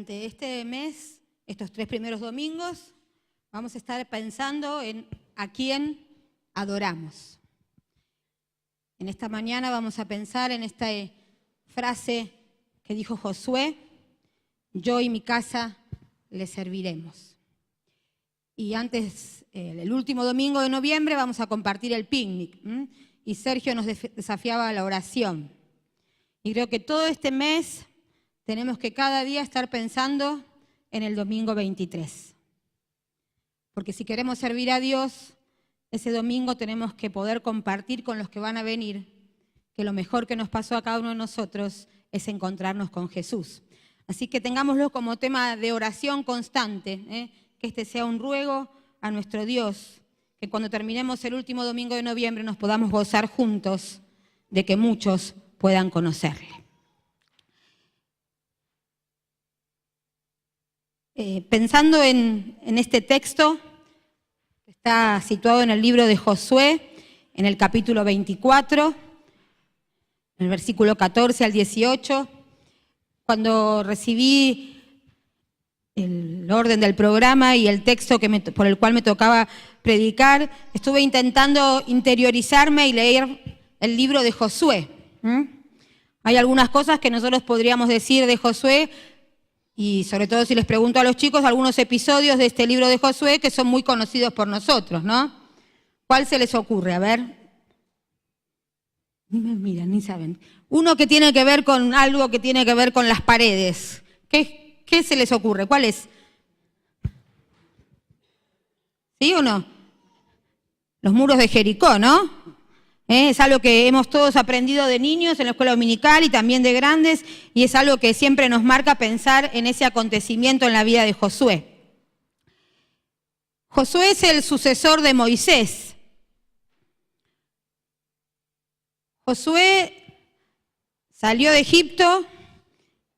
durante este mes, estos 3 primeros domingos, vamos a estar pensando en a quién adoramos. En esta mañana vamos a pensar en esta frase que dijo Josué: yo y mi casa le serviremos. Y antes, el último domingo de noviembre, vamos a compartir el picnic. Y Sergio nos desafiaba a la oración. Y creo que todo este mes tenemos que cada día estar pensando en el domingo 23. Porque si queremos servir a Dios, ese domingo tenemos que poder compartir con los que van a venir que lo mejor que nos pasó a cada uno de nosotros es encontrarnos con Jesús. Así que tengámoslo como tema de oración constante, que este sea un ruego a nuestro Dios, que cuando terminemos el último domingo de noviembre nos podamos gozar juntos de que muchos puedan conocerle. Pensando en este texto, que está situado en el libro de Josué, en el capítulo 24, en el versículo 14 al 18, cuando recibí el orden del programa y el texto por el cual me tocaba predicar, estuve intentando interiorizarme y leer el libro de Josué. Hay algunas cosas que nosotros podríamos decir de Josué, y sobre todo si les pregunto a los chicos, algunos episodios de este libro de Josué que son muy conocidos por nosotros, ¿no? ¿Cuál se les ocurre? A ver. Ni me miran, ni saben. Uno que tiene que ver con algo que tiene que ver con las paredes. ¿Qué se les ocurre? ¿Cuál es? ¿Sí o no? Los muros de Jericó, ¿no? Es algo que hemos todos aprendido de niños en la escuela dominical y también de grandes, y es algo que siempre nos marca pensar en ese acontecimiento en la vida de Josué. Josué es el sucesor de Moisés. Josué salió de Egipto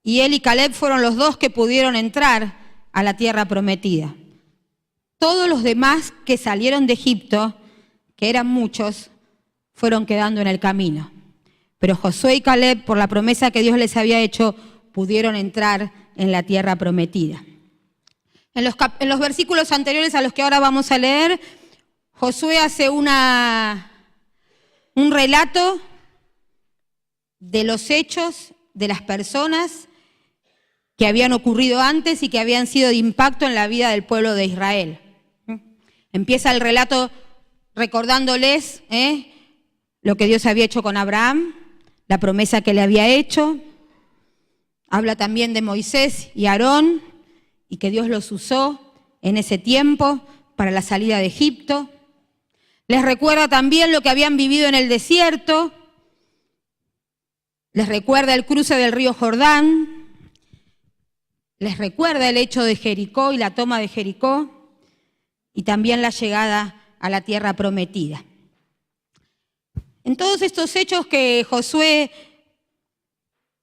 y él y Caleb fueron los dos que pudieron entrar a la tierra prometida. Todos los demás que salieron de Egipto, que eran muchos, fueron quedando en el camino. Pero Josué y Caleb, por la promesa que Dios les había hecho, pudieron entrar en la tierra prometida. En los versículos anteriores a los que ahora vamos a leer, Josué hace un relato de los hechos de las personas que habían ocurrido antes y que habían sido de impacto en la vida del pueblo de Israel. Empieza el relato recordándoles lo que Dios había hecho con Abraham, la promesa que le había hecho. Habla también de Moisés y Aarón y que Dios los usó en ese tiempo para la salida de Egipto. Les recuerda también lo que habían vivido en el desierto. Les recuerda el cruce del río Jordán. Les recuerda el hecho de Jericó y la toma de Jericó. Y también la llegada a la tierra prometida. En todos estos hechos que Josué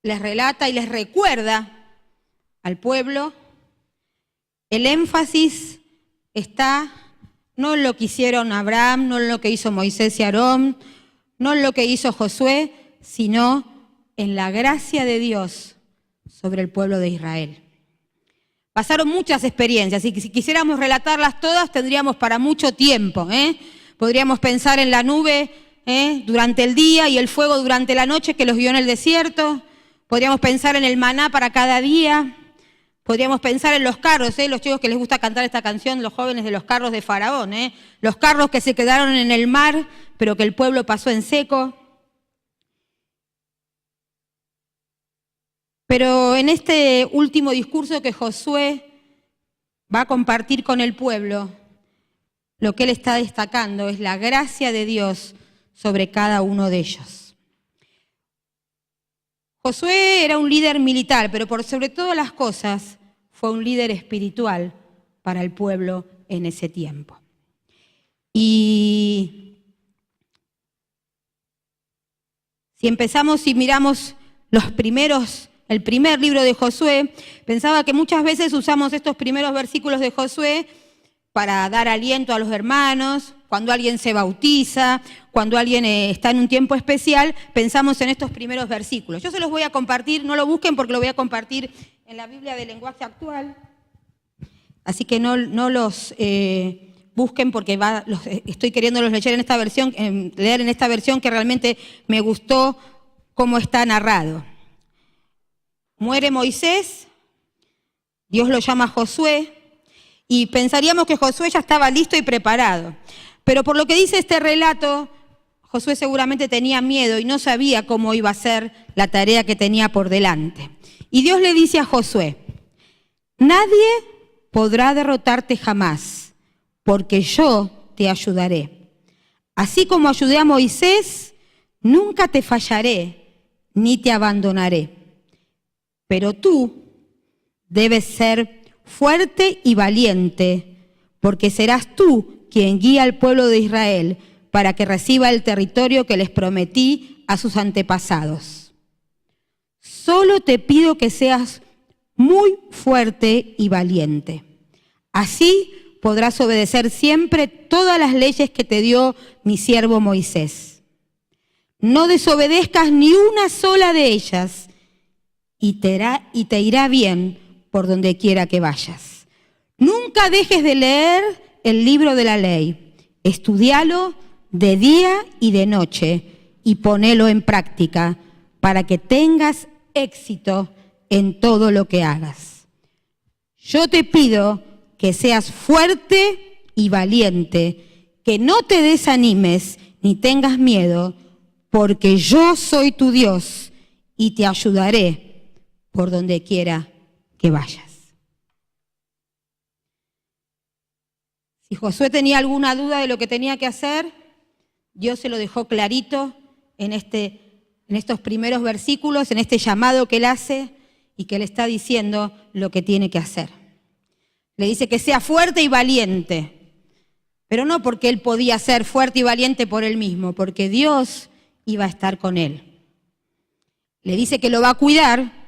les relata y les recuerda al pueblo, el énfasis está no en lo que hicieron Abraham, no en lo que hizo Moisés y Aarón, no en lo que hizo Josué, sino en la gracia de Dios sobre el pueblo de Israel. Pasaron muchas experiencias y si quisiéramos relatarlas todas tendríamos para mucho tiempo. Podríamos pensar en la nube durante el día y el fuego durante la noche que los guió en el desierto. Podríamos pensar en el maná para cada día. Podríamos pensar en los carros, los chicos que les gusta cantar esta canción, los jóvenes de los carros de Faraón, los carros que se quedaron en el mar, pero que el pueblo pasó en seco. Pero en este último discurso que Josué va a compartir con el pueblo, lo que él está destacando es la gracia de Dios sobre cada uno de ellos. Josué era un líder militar, pero por sobre todas las cosas fue un líder espiritual para el pueblo en ese tiempo. Y si empezamos y miramos el primer libro de Josué, pensaba que muchas veces usamos estos primeros versículos de Josué para dar aliento a los hermanos. Cuando alguien se bautiza, cuando alguien está en un tiempo especial, pensamos en estos primeros versículos. Yo se los voy a compartir, no lo busquen porque lo voy a compartir en la Biblia del lenguaje actual, así que no los busquen porque estoy queriéndolos leer en esta versión que realmente me gustó cómo está narrado. Muere Moisés, Dios lo llama a Josué y pensaríamos que Josué ya estaba listo y preparado. Pero por lo que dice este relato, Josué seguramente tenía miedo y no sabía cómo iba a ser la tarea que tenía por delante. Y Dios le dice a Josué: nadie podrá derrotarte jamás, porque yo te ayudaré. Así como ayudé a Moisés, nunca te fallaré ni te abandonaré. Pero tú debes ser fuerte y valiente, porque serás tú quien guía al pueblo de Israel para que reciba el territorio que les prometí a sus antepasados. Solo te pido que seas muy fuerte y valiente. Así podrás obedecer siempre todas las leyes que te dio mi siervo Moisés. No desobedezcas ni una sola de ellas y te irá bien por donde quiera que vayas. Nunca dejes de leer el libro de la ley. Estudialo de día y de noche y ponelo en práctica para que tengas éxito en todo lo que hagas. Yo te pido que seas fuerte y valiente, que no te desanimes ni tengas miedo, porque yo soy tu Dios y te ayudaré por donde quiera que vayas. Si Josué tenía alguna duda de lo que tenía que hacer, Dios se lo dejó clarito en estos primeros versículos, en este llamado que él hace y que le está diciendo lo que tiene que hacer. Le dice que sea fuerte y valiente, pero no porque él podía ser fuerte y valiente por él mismo, porque Dios iba a estar con él. Le dice que lo va a cuidar,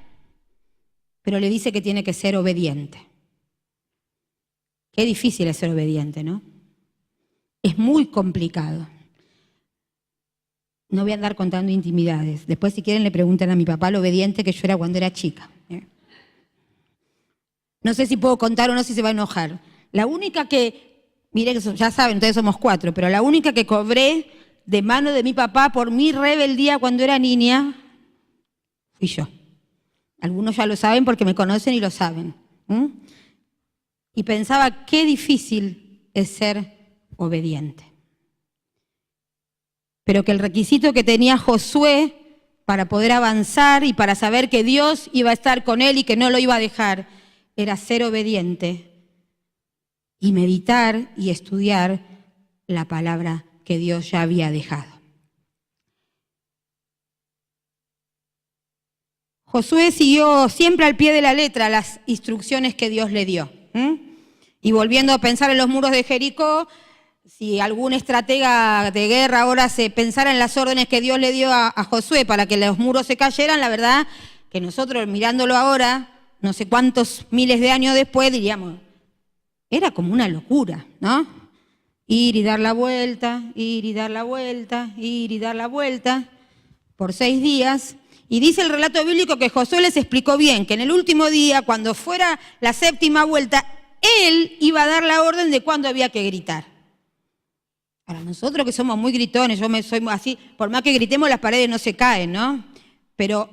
pero le dice que tiene que ser obediente. Qué difícil es ser obediente, ¿no? Es muy complicado. No voy a andar contando intimidades. Después, si quieren, le preguntan a mi papá lo obediente que yo era cuando era chica. No sé si puedo contar o no, si se va a enojar. La única que, miren, ya saben, ustedes somos 4, pero la única que cobré de mano de mi papá por mi rebeldía cuando era niña fui yo. Algunos ya lo saben porque me conocen y lo saben. Y pensaba qué difícil es ser obediente. Pero que el requisito que tenía Josué para poder avanzar y para saber que Dios iba a estar con él y que no lo iba a dejar, era ser obediente y meditar y estudiar la palabra que Dios ya había dejado. Josué siguió siempre al pie de la letra las instrucciones que Dios le dio. Y volviendo a pensar en los muros de Jericó, si algún estratega de guerra ahora se pensara en las órdenes que Dios le dio a Josué para que los muros se cayeran, la verdad que nosotros mirándolo ahora, no sé cuántos miles de años después, diríamos, era como una locura, ¿no? Ir y dar la vuelta, ir y dar la vuelta, ir y dar la vuelta por 6 días. Y dice el relato bíblico que Josué les explicó bien que en el último día, cuando fuera la 7ª vuelta, él iba a dar la orden de cuándo había que gritar. Para nosotros que somos muy gritones, soy así, por más que gritemos las paredes no se caen, ¿no? Pero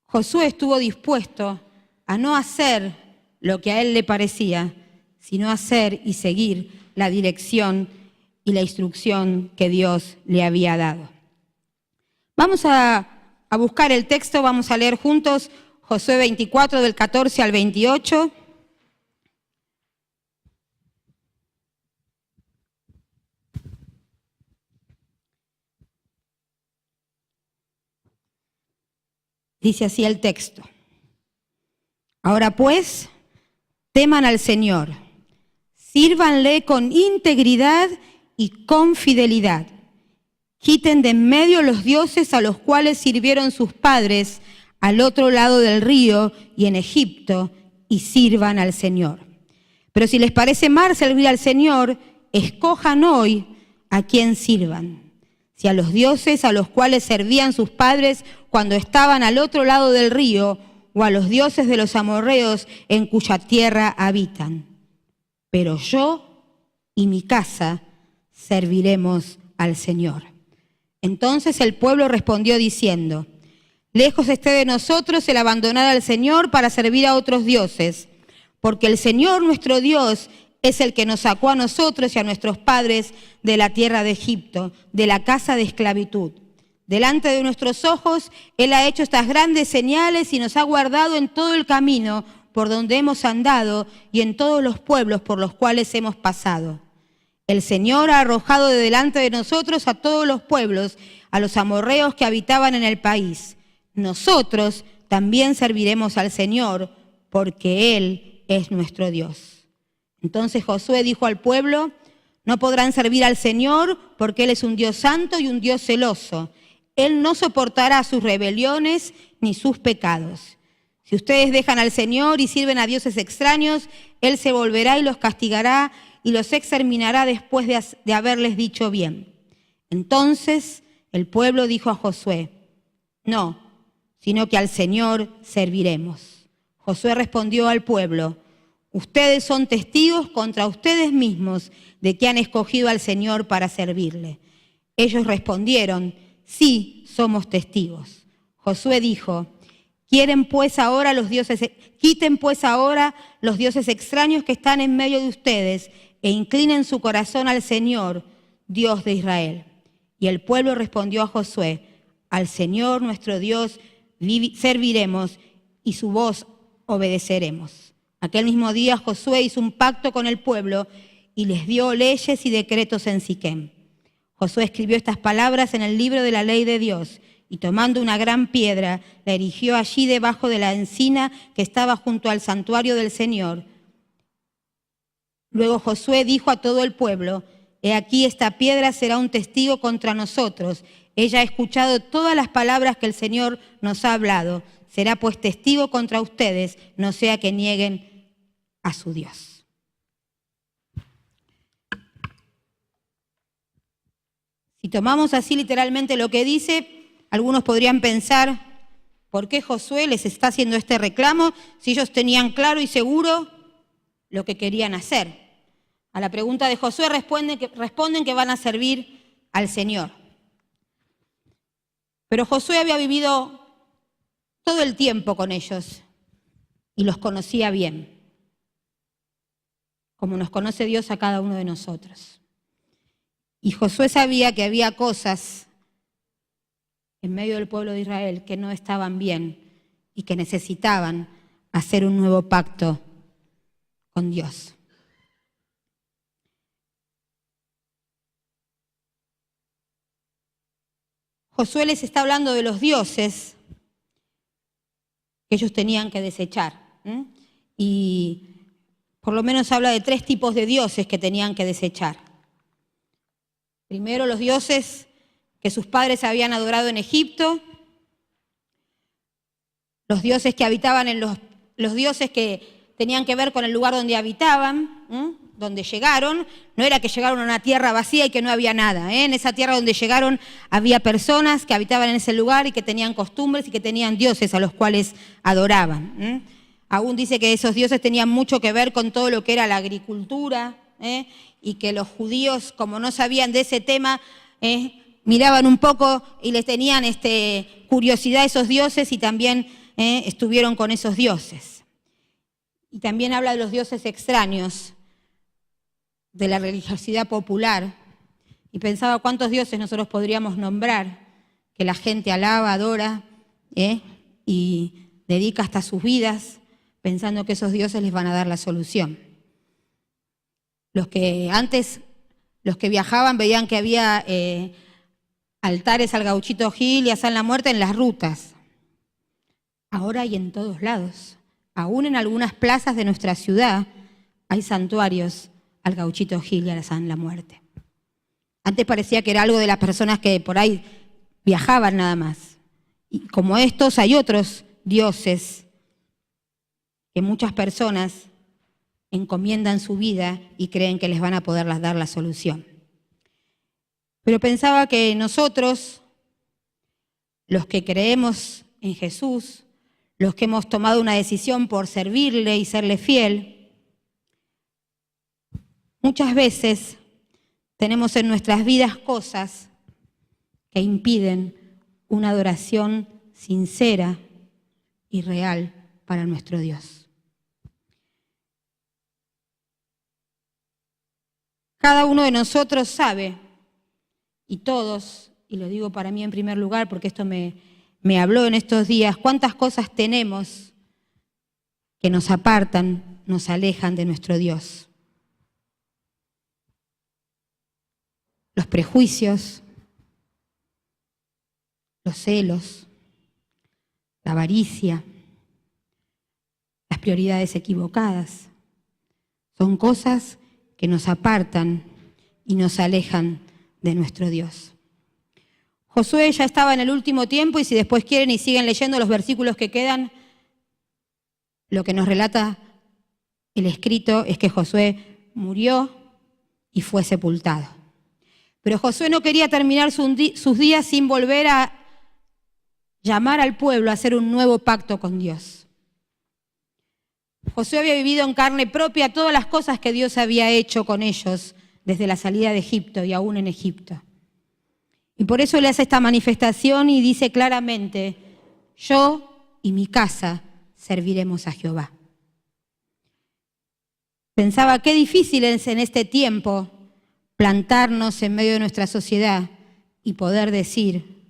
Josué estuvo dispuesto a no hacer lo que a él le parecía, sino hacer y seguir la dirección y la instrucción que Dios le había dado. Vamos a buscar el texto, vamos a leer juntos Josué 24 del 14 al 28. Dice así el texto. Ahora pues, teman al Señor, sírvanle con integridad y con fidelidad. Quiten de en medio los dioses a los cuales sirvieron sus padres al otro lado del río y en Egipto, y sirvan al Señor. Pero si les parece mal servir al Señor, escojan hoy a quién sirvan. Si a los dioses a los cuales servían sus padres cuando estaban al otro lado del río, o a los dioses de los amorreos en cuya tierra habitan. Pero yo y mi casa serviremos al Señor. Entonces el pueblo respondió diciendo: lejos esté de nosotros el abandonar al Señor para servir a otros dioses, porque el Señor nuestro Dios es el que nos sacó a nosotros y a nuestros padres de la tierra de Egipto, de la casa de esclavitud. Delante de nuestros ojos Él ha hecho estas grandes señales y nos ha guardado en todo el camino por donde hemos andado y en todos los pueblos por los cuales hemos pasado. El Señor ha arrojado de delante de nosotros a todos los pueblos, a los amorreos que habitaban en el país. Nosotros también serviremos al Señor, porque Él es nuestro Dios. Entonces Josué dijo al pueblo: no podrán servir al Señor, porque Él es un Dios santo y un Dios celoso. Él no soportará sus rebeliones ni sus pecados. Si ustedes dejan al Señor y sirven a dioses extraños, Él se volverá y los castigará y los exterminará después de haberles dicho bien. Entonces el pueblo dijo a Josué: no, sino que al Señor serviremos. Josué respondió al pueblo: ustedes son testigos contra ustedes mismos de que han escogido al Señor para servirle. Ellos respondieron: sí, somos testigos. Josué dijo: quiten pues ahora los dioses extraños que están en medio de ustedes e inclinen su corazón al Señor, Dios de Israel. Y el pueblo respondió a Josué: al Señor nuestro Dios serviremos y su voz obedeceremos. Aquel mismo día Josué hizo un pacto con el pueblo y les dio leyes y decretos en Siquem. Josué escribió estas palabras en el libro de la ley de Dios y tomando una gran piedra, la erigió allí debajo de la encina que estaba junto al santuario del Señor. Luego Josué dijo a todo el pueblo: he aquí esta piedra será un testigo contra nosotros. Ella ha escuchado todas las palabras que el Señor nos ha hablado. Será pues testigo contra ustedes, no sea que nieguen a su Dios. Si tomamos así literalmente lo que dice, algunos podrían pensar: ¿por qué Josué les está haciendo este reclamo si ellos tenían claro y seguro lo que querían hacer? A la pregunta de Josué responden que van a servir al Señor. Pero Josué había vivido todo el tiempo con ellos y los conocía bien, como nos conoce Dios a cada uno de nosotros. Y Josué sabía que había cosas en medio del pueblo de Israel que no estaban bien y que necesitaban hacer un nuevo pacto con Dios. Josué les está hablando de los dioses que ellos tenían que desechar. Y por lo menos habla de 3 tipos de dioses que tenían que desechar. Primero, los dioses que sus padres habían adorado en Egipto, los dioses que habitaban en los dioses que tenían que ver con el lugar donde habitaban, donde llegaron. No era que llegaron a una tierra vacía y que no había nada. En esa tierra donde llegaron había personas que habitaban en ese lugar y que tenían costumbres y que tenían dioses a los cuales adoraban. Aún dice que esos dioses tenían mucho que ver con todo lo que era la agricultura, y que los judíos, como no sabían de ese tema, miraban un poco y les tenían curiosidad a esos dioses y también estuvieron con esos dioses. Y también habla de los dioses extraños, de la religiosidad popular. Y pensaba cuántos dioses nosotros podríamos nombrar que la gente alaba, adora, y dedica hasta sus vidas pensando que esos dioses les van a dar la solución. Los que viajaban veían que había altares al Gauchito Gil y a San La Muerte en las rutas. Ahora hay en todos lados. Aún en algunas plazas de nuestra ciudad hay santuarios al Gauchito Gil y a San La Muerte. Antes parecía que era algo de las personas que por ahí viajaban nada más. Y como estos hay otros dioses que muchas personas encomiendan su vida y creen que les van a poder dar la solución. Pero pensaba que nosotros, los que creemos en Jesús, los que hemos tomado una decisión por servirle y serle fiel, muchas veces tenemos en nuestras vidas cosas que impiden una adoración sincera y real para nuestro Dios. Cada uno de nosotros sabe, y todos, y lo digo para mí en primer lugar porque esto me habló en estos días, cuántas cosas tenemos que nos apartan, nos alejan de nuestro Dios. Los prejuicios, los celos, la avaricia, las prioridades equivocadas, son cosas que nos apartan y nos alejan de nuestro Dios. Josué ya estaba en el último tiempo y si después quieren y siguen leyendo los versículos que quedan, lo que nos relata el escrito es que Josué murió y fue sepultado. Pero Josué no quería terminar sus días sin volver a llamar al pueblo a hacer un nuevo pacto con Dios. Josué había vivido en carne propia todas las cosas que Dios había hecho con ellos desde la salida de Egipto y aún en Egipto. Y por eso le hace esta manifestación y dice claramente, yo y mi casa serviremos a Jehová. Pensaba qué difícil es en este tiempo plantarnos en medio de nuestra sociedad y poder decir,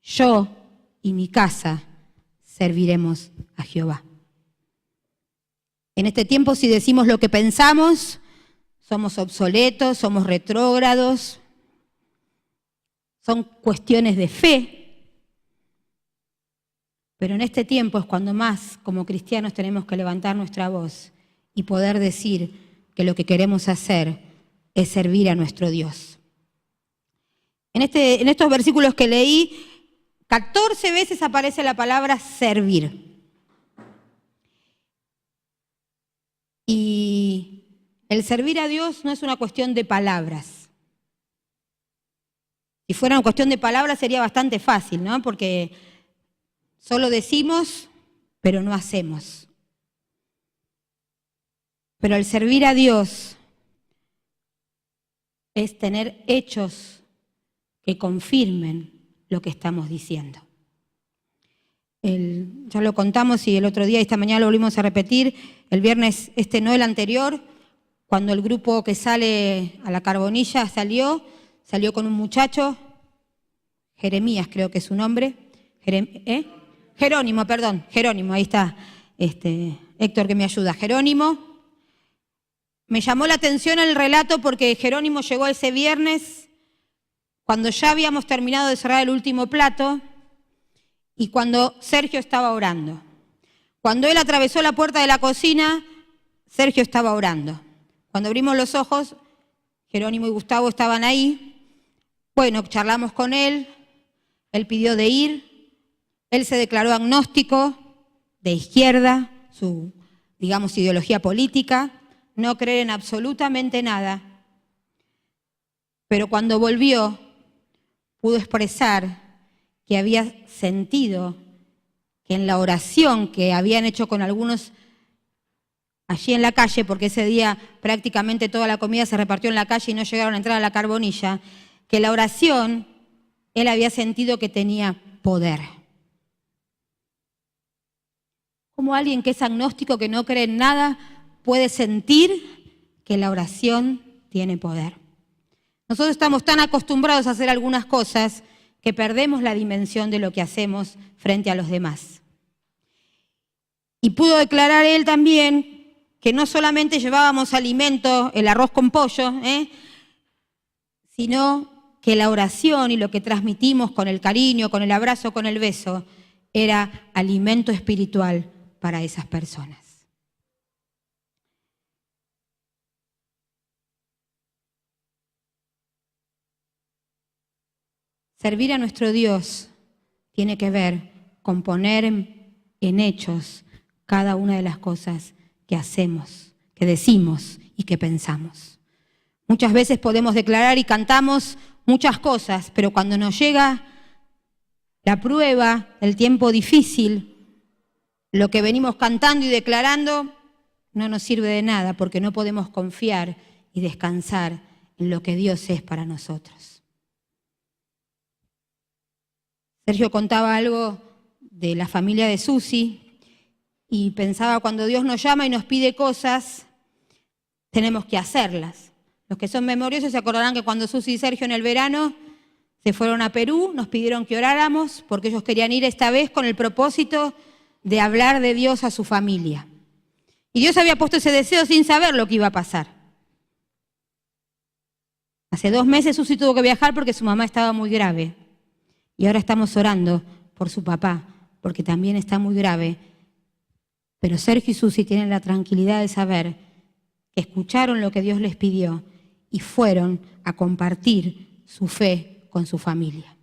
yo y mi casa serviremos a Jehová. En este tiempo, si decimos lo que pensamos, somos obsoletos, somos retrógrados, son cuestiones de fe. Pero en este tiempo es cuando más, como cristianos, tenemos que levantar nuestra voz y poder decir que lo que queremos hacer es servir a nuestro Dios. En estos versículos que leí, 14 veces aparece la palabra servir. Y el servir a Dios no es una cuestión de palabras. Si fuera una cuestión de palabras sería bastante fácil, ¿no? Porque solo decimos, pero no hacemos. Pero el servir a Dios es tener hechos que confirmen lo que estamos diciendo. Ya lo contamos y el otro día, esta mañana lo volvimos a repetir, el viernes no el anterior, cuando el grupo que sale a la Carbonilla salió con un muchacho, Jeremías creo que es su nombre, Jerónimo, ahí está, Héctor que me ayuda, Jerónimo. Me llamó la atención el relato porque Jerónimo llegó ese viernes cuando ya habíamos terminado de cerrar el último plato y cuando Sergio estaba orando. Cuando él atravesó la puerta de la cocina, Sergio estaba orando. Cuando abrimos los ojos, Jerónimo y Gustavo estaban ahí. Bueno, charlamos con él pidió de ir, él se declaró agnóstico, de izquierda, su, ideología política, no creer en absolutamente nada. Pero cuando volvió, pudo expresar que había sentido que en la oración que habían hecho con algunos allí en la calle, porque ese día prácticamente toda la comida se repartió en la calle y no llegaron a entrar a la Carbonilla, que la oración él había sentido que tenía poder. Como alguien que es agnóstico, que no cree en nada, puede sentir que la oración tiene poder. Nosotros estamos tan acostumbrados a hacer algunas cosas que perdemos la dimensión de lo que hacemos frente a los demás. Y pudo declarar él también que no solamente llevábamos alimento, el arroz con pollo, sino que la oración y lo que transmitimos con el cariño, con el abrazo, con el beso, era alimento espiritual para esas personas. Servir a nuestro Dios tiene que ver con poner en hechos cada una de las cosas que hacemos, que decimos y que pensamos. Muchas veces podemos declarar y cantamos muchas cosas, pero cuando nos llega la prueba, el tiempo difícil, lo que venimos cantando y declarando no nos sirve de nada porque no podemos confiar y descansar en lo que Dios es para nosotros. Sergio contaba algo de la familia de Susi y pensaba cuando Dios nos llama y nos pide cosas, tenemos que hacerlas. Los que son memoriosos se acordarán que cuando Susi y Sergio en el verano se fueron a Perú, nos pidieron que oráramos porque ellos querían ir esta vez con el propósito de hablar de Dios a su familia. Y Dios había puesto ese deseo sin saber lo que iba a pasar. Hace 2 meses Susi tuvo que viajar porque su mamá estaba muy grave. Y ahora estamos orando por su papá, porque también está muy grave. Pero Sergio y Susi tienen la tranquilidad de saber que escucharon lo que Dios les pidió y fueron a compartir su fe con su familia.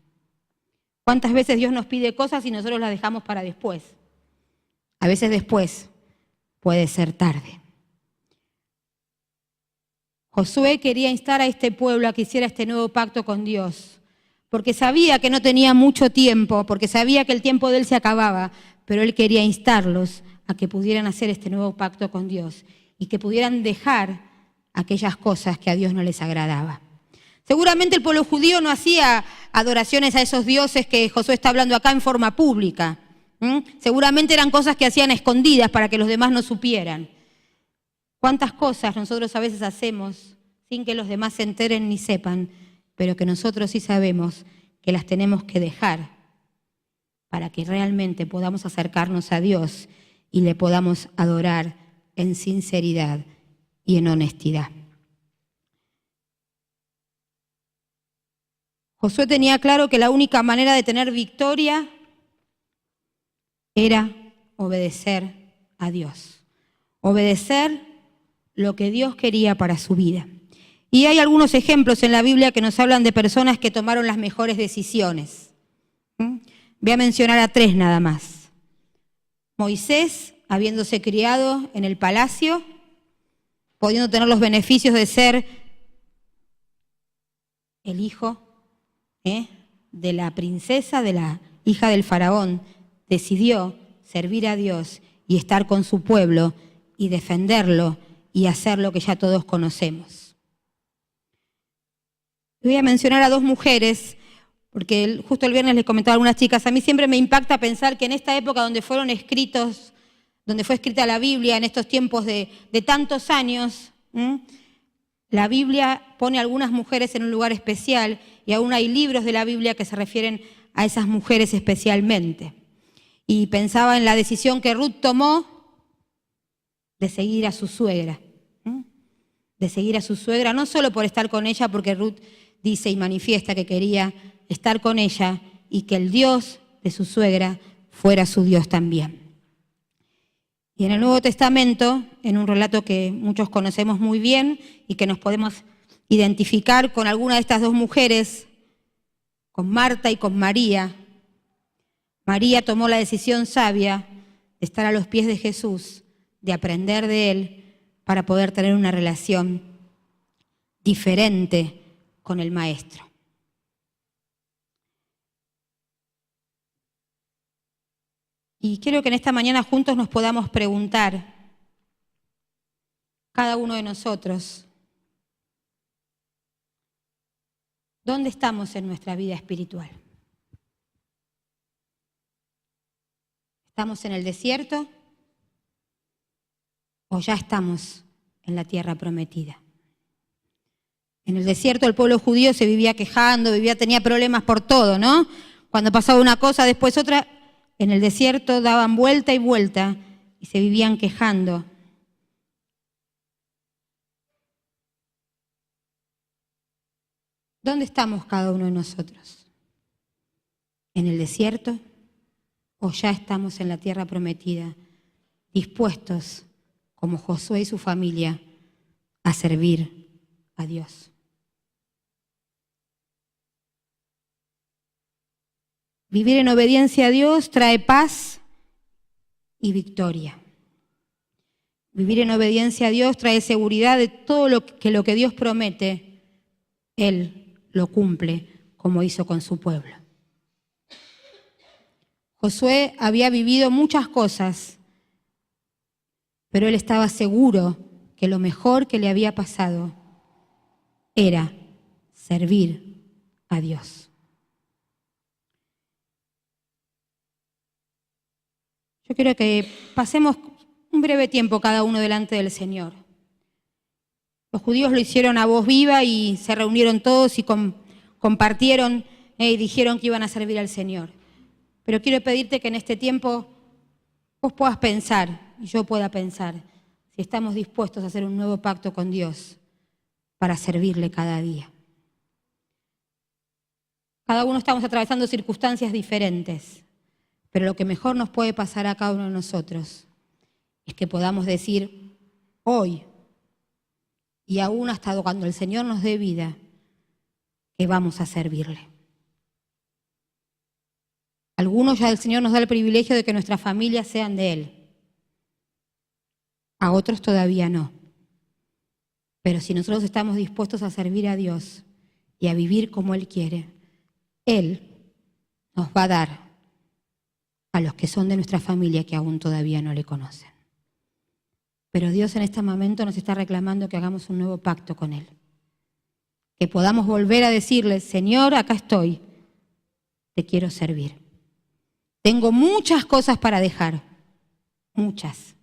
¿Cuántas veces Dios nos pide cosas y nosotros las dejamos para después? A veces después puede ser tarde. Josué quería instar a este pueblo a que hiciera este nuevo pacto con Dios, porque sabía que no tenía mucho tiempo, porque sabía que el tiempo de él se acababa, pero él quería instarlos a que pudieran hacer este nuevo pacto con Dios y que pudieran dejar aquellas cosas que a Dios no les agradaba. Seguramente el pueblo judío no hacía adoraciones a esos dioses que Josué está hablando acá en forma pública. Seguramente eran cosas que hacían escondidas para que los demás no supieran. ¿Cuántas cosas nosotros a veces hacemos sin que los demás se enteren ni sepan, pero que nosotros sí sabemos que las tenemos que dejar para que realmente podamos acercarnos a Dios y le podamos adorar en sinceridad y en honestidad? Josué tenía claro que la única manera de tener victoria era obedecer a Dios, obedecer lo que Dios quería para su vida. Y hay algunos ejemplos en la Biblia que nos hablan de personas que tomaron las mejores decisiones. Voy a mencionar a 3 nada más. Moisés, habiéndose criado en el palacio, pudiendo tener los beneficios de ser el hijo de la princesa, de la hija del faraón, decidió servir a Dios y estar con su pueblo y defenderlo y hacer lo que ya todos conocemos. Voy a mencionar a 2 mujeres, porque justo el viernes les comentaba a algunas chicas, a mí siempre me impacta pensar que en esta época donde fue escrita la Biblia, en estos tiempos de tantos años, la Biblia pone a algunas mujeres en un lugar especial y aún hay libros de la Biblia que se refieren a esas mujeres especialmente. Y pensaba en la decisión que Ruth tomó de seguir a su suegra. De seguir a su suegra, no solo por estar con ella, porque Ruth dice y manifiesta que quería estar con ella y que el Dios de su suegra fuera su Dios también. Y en el Nuevo Testamento, en un relato que muchos conocemos muy bien y que nos podemos identificar con alguna de estas 2 mujeres, con Marta y con María. María tomó la decisión sabia de estar a los pies de Jesús, de aprender de él para poder tener una relación diferente con el Maestro. Y quiero que en esta mañana juntos nos podamos preguntar, cada uno de nosotros, ¿dónde estamos en nuestra vida espiritual? ¿Estamos en el desierto o ya estamos en la tierra prometida? En el desierto el pueblo judío se vivía quejando, tenía problemas por todo, ¿no? Cuando pasaba una cosa, después otra. En el desierto daban vuelta y vuelta y se vivían quejando. ¿Dónde estamos cada uno de nosotros? ¿En el desierto o ya estamos en la tierra prometida, dispuestos, como Josué y su familia, a servir a Dios? Vivir en obediencia a Dios trae paz y victoria. Vivir en obediencia a Dios trae seguridad de todo lo que Dios promete, Él lo cumple como hizo con su pueblo. Josué había vivido muchas cosas Pero él estaba seguro que lo mejor que le había pasado era servir a Dios. Yo quiero que pasemos un breve tiempo cada uno delante del Señor. Los judíos lo hicieron a voz viva y se reunieron todos y compartieron y dijeron que iban a servir al Señor. Pero quiero pedirte que en este tiempo vos puedas pensar y yo pueda pensar si estamos dispuestos a hacer un nuevo pacto con Dios para servirle cada día. Cada uno estamos atravesando circunstancias diferentes, pero lo que mejor nos puede pasar a cada uno de nosotros es que podamos decir hoy y aún hasta cuando el Señor nos dé vida, que vamos a servirle. Algunos ya el Señor nos da el privilegio de que nuestras familias sean de Él. A otros todavía no. Pero si nosotros estamos dispuestos a servir a Dios y a vivir como Él quiere, Él nos va a dar a los que son de nuestra familia que aún todavía no le conocen. Pero Dios en este momento nos está reclamando que hagamos un nuevo pacto con Él. Que podamos volver a decirle, Señor, acá estoy, te quiero servir. Tengo muchas cosas para dejar, muchas.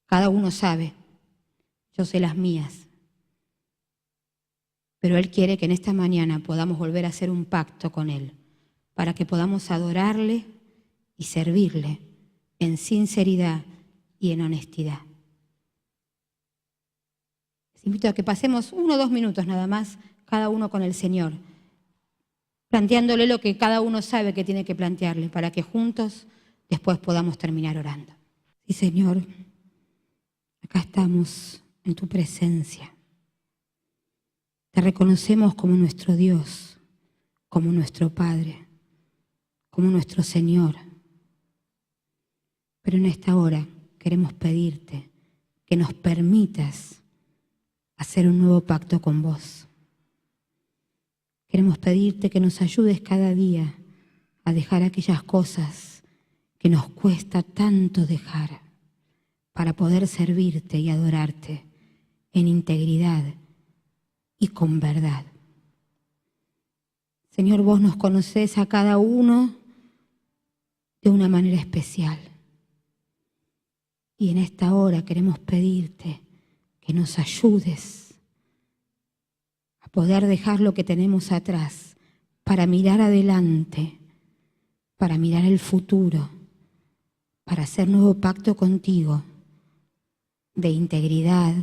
Cada uno sabe, yo sé las mías. Pero Él quiere que en esta mañana podamos volver a hacer un pacto con Él, para que podamos adorarle y servirle en sinceridad y en honestidad. Les invito a que pasemos 1 o 2 minutos nada más, cada uno con el Señor, planteándole lo que cada uno sabe que tiene que plantearle, para que juntos después podamos terminar orando. Sí, Señor, acá estamos en tu presencia. Te reconocemos como nuestro Dios, como nuestro Padre, como nuestro Señor. Pero en esta hora queremos pedirte que nos permitas hacer un nuevo pacto con vos. Queremos pedirte que nos ayudes cada día a dejar aquellas cosas que nos cuesta tanto dejar para poder servirte y adorarte en integridad y con verdad. Señor, vos nos conocés a cada uno de una manera especial. Y en esta hora queremos pedirte que nos ayudes a poder dejar lo que tenemos atrás para mirar adelante, para mirar el futuro, para hacer nuevo pacto contigo de integridad,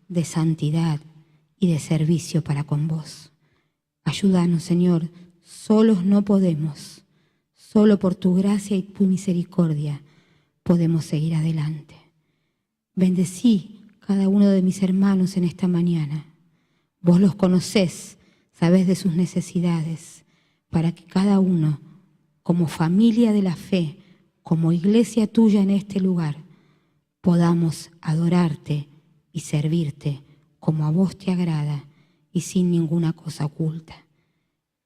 de santidad y de servicio para con vos. Ayúdanos, Señor, solos no podemos, solo por tu gracia y tu misericordia podemos seguir adelante. Bendecí cada uno de mis hermanos en esta mañana. Vos los conocés, sabés de sus necesidades, para que cada uno, como familia de la fe, como iglesia tuya en este lugar, podamos adorarte y servirte como a vos te agrada y sin ninguna cosa oculta.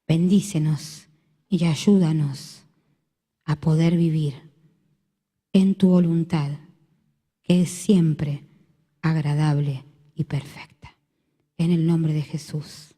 Bendícenos y ayúdanos a poder vivir en tu voluntad, que es siempre agradable y perfecta. En el nombre de Jesús.